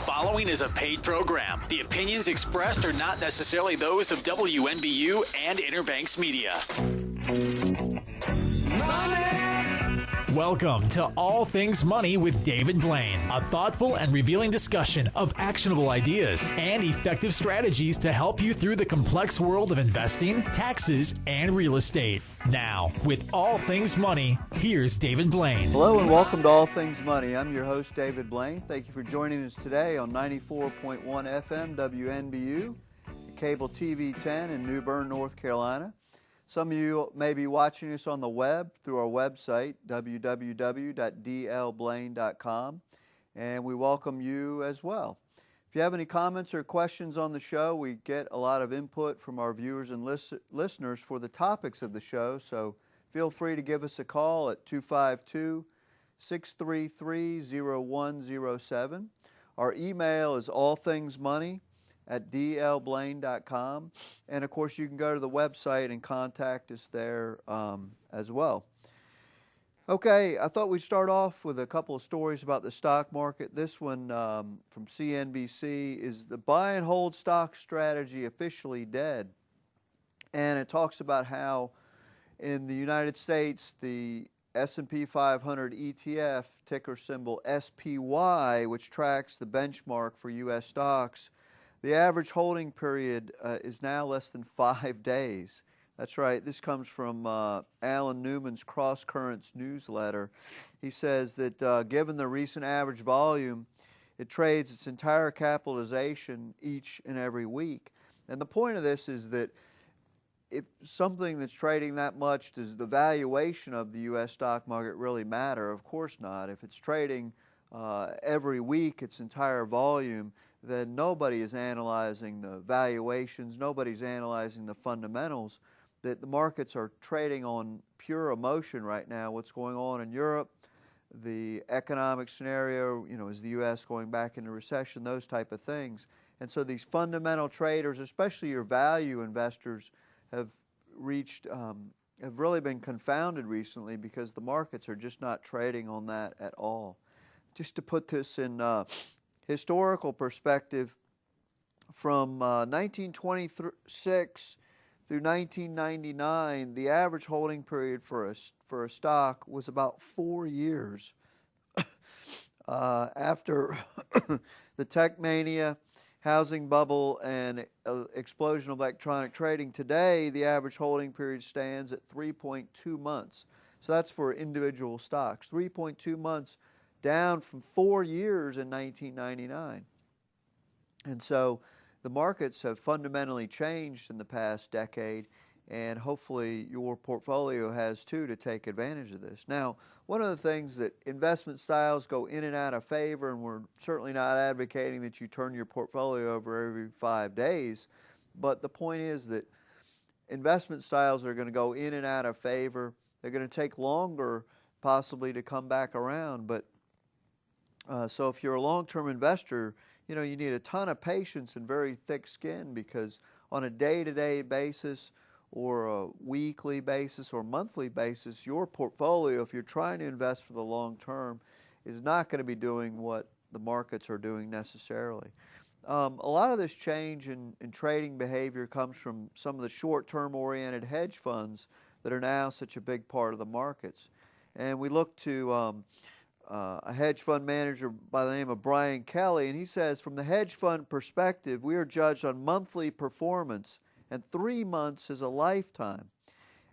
following is a paid program. The opinions expressed are not necessarily those of WNBU and Interbanks Media. Welcome to All Things Money with David Blain, a thoughtful and revealing discussion of actionable ideas and effective strategies to help you through the complex world of investing, taxes, and real estate. Now, with All Things Money, here's David Blain. Hello and welcome to All Things Money. I'm your host, David Blain. Thank you for joining us today on 94.1 FM WNBU, Cable TV 10 in New Bern, North Carolina. Some of you may be watching us on the web through our website, www.dlblain.com, and we welcome you as well. If you have any comments or questions on the show, we get a lot of input from our viewers and listeners for the topics of the show, so feel free to give us a call at 252-633-0107. Our email is allthingsmoney@dlblain.com, and of course you can go to the website and contact us there as well. Okay, I thought we'd start off with a couple of stories about the stock market. This one from CNBC is the buy and hold stock strategy officially dead, and it talks about how in the United States the S&P 500 ETF, ticker symbol SPY, which tracks the benchmark for U.S. stocks, the average holding period is now less than 5 days. That's right. This comes from Alan Newman's Cross Currents newsletter. He says that given the recent average volume, it trades its entire capitalization each and every week. And the point of this is that if something that's trading that much, does the valuation of the U.S. stock market really matter? Of course not. If it's trading every week its entire volume, then nobody is analyzing the valuations, nobody's analyzing the fundamentals, that the markets are trading on pure emotion right now. What's going on in Europe, the economic scenario, is the U.S. going back into recession, those type of things. And so these fundamental traders, especially your value investors, have really been confounded recently because the markets are just not trading on that at all. Just to put this in historical perspective, from 1926 through 1999, the average holding period for a stock was about 4 years. After the tech mania, housing bubble, and explosion of electronic trading, today the average holding period stands at 3.2 months. So that's for individual stocks. 3.2 months, down from 4 years in 1999. And so the markets have fundamentally changed in the past decade, and hopefully your portfolio has too, to take advantage of this. Now, one of the things that investment styles go in and out of favor, and we're certainly not advocating that you turn your portfolio over every 5 days, but the point is that investment styles are going to go in and out of favor. They're going to take longer possibly to come back around, but so if you're a long-term investor, you need a ton of patience and very thick skin, because on a day-to-day basis or a weekly basis or monthly basis, your portfolio, if you're trying to invest for the long term, is not going to be doing what the markets are doing necessarily. A lot of this change in trading behavior comes from some of the short-term oriented hedge funds that are now such a big part of the markets. And we look to a hedge fund manager by the name of Brian Kelly, and he says, from the hedge fund perspective, we are judged on monthly performance, and 3 months is a lifetime.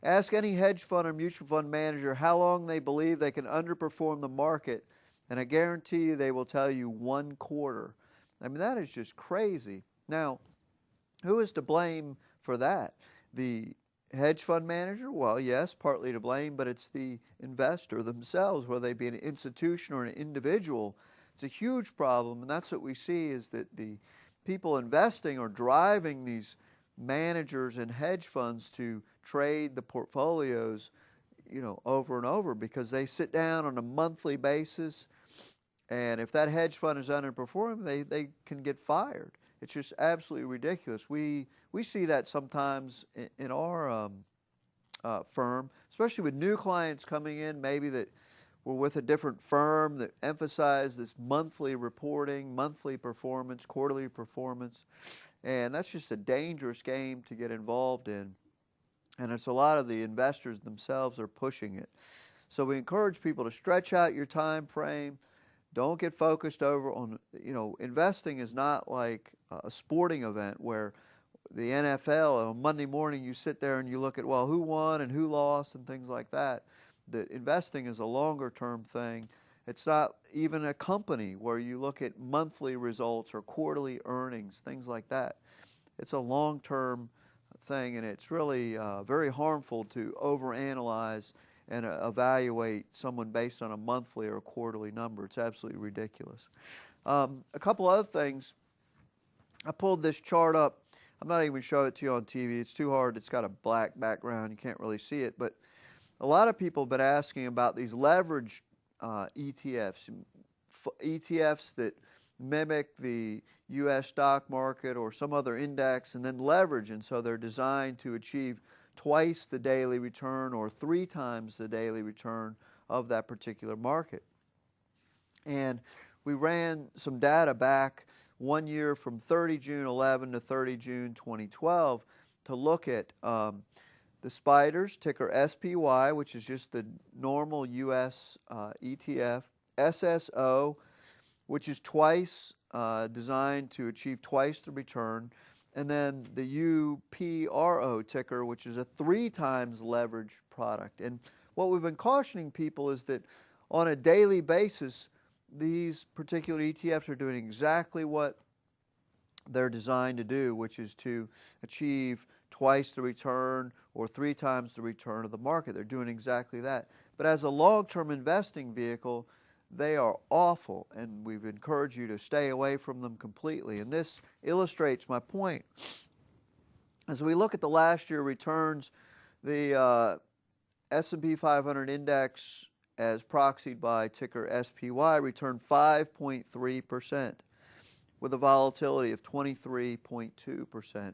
Ask any hedge fund or mutual fund manager how long they believe they can underperform the market, and I guarantee you they will tell you 1 quarter. I mean, that is just crazy. Now, who is to blame for that? The hedge fund manager? Well, yes, partly to blame, but it's the investor themselves, whether they be an institution or an individual. It's a huge problem, and that's what we see, is that the people investing are driving these managers and hedge funds to trade the portfolios, over and over, because they sit down on a monthly basis, and if that hedge fund is underperforming, they can get fired. It's just absolutely ridiculous. We see that sometimes in our firm, especially with new clients coming in, maybe that we're with a different firm that emphasizes this monthly reporting, monthly performance, quarterly performance, and that's just a dangerous game to get involved in. And it's a lot of the investors themselves are pushing it. So we encourage people to stretch out your time frame. Don't get focused over on, investing is not like a sporting event where the NFL, on Monday morning you sit there and you look at, well, who won and who lost and things like that. That investing is a longer term thing. It's not even a company where you look at monthly results or quarterly earnings, things like that. It's a long term thing, and it's really very harmful to overanalyze and evaluate someone based on a monthly or a quarterly number. It's absolutely ridiculous. A couple other things. I pulled this chart up. I'm not even showing it to you on TV. It's too hard. It's got a black background. You can't really see it. But a lot of people have been asking about these leverage ETFs, ETFs that mimic the U.S. stock market or some other index and then leverage. And so they're designed to achieve twice the daily return or 3 times the daily return of that particular market. And we ran some data back 1 year from 30 June 11 to 30 June 2012 to look at the spiders, ticker SPY, which is just the normal U.S. ETF, SSO, which is twice designed to achieve twice the return, and then the UPRO ticker, which is a 3 times leverage product. And what we've been cautioning people is that on a daily basis, these particular ETFs are doing exactly what they're designed to do, which is to achieve twice the return or 3 times the return of the market. They're doing exactly that. But as a long-term investing vehicle, they are awful, and we've encouraged you to stay away from them completely. And this illustrates my point. As we look at the last year returns, the S&P 500 index, as proxied by ticker SPY, returned 5.3% with a volatility of 23.2%.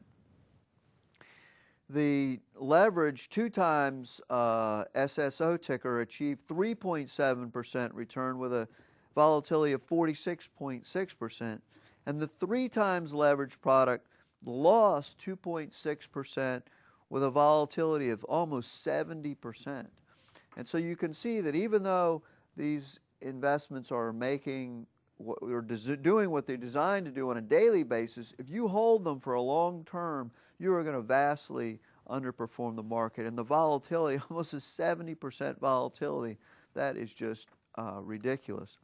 The leverage 2 times SSO ticker achieved 3.7% return with a volatility of 46.6%. And the 3 times leverage product lost 2.6% with a volatility of almost 70%. And so you can see that even though these investments are making or doing what they're designed to do on a daily basis, if you hold them for a long term, you are going to vastly underperform the market. And the volatility, almost a 70% volatility, that is just ridiculous.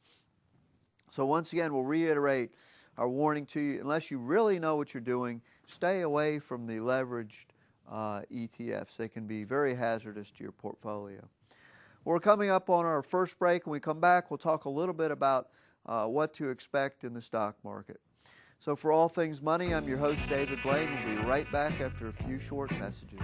So once again, we'll reiterate our warning to you. Unless you really know what you're doing, stay away from the leveraged ETFs. They can be very hazardous to your portfolio. We're coming up on our first break. When we come back, we'll talk a little bit about what to expect in the stock market. So for All Things Money, I'm your host, David Blain. We'll be right back after a few short messages.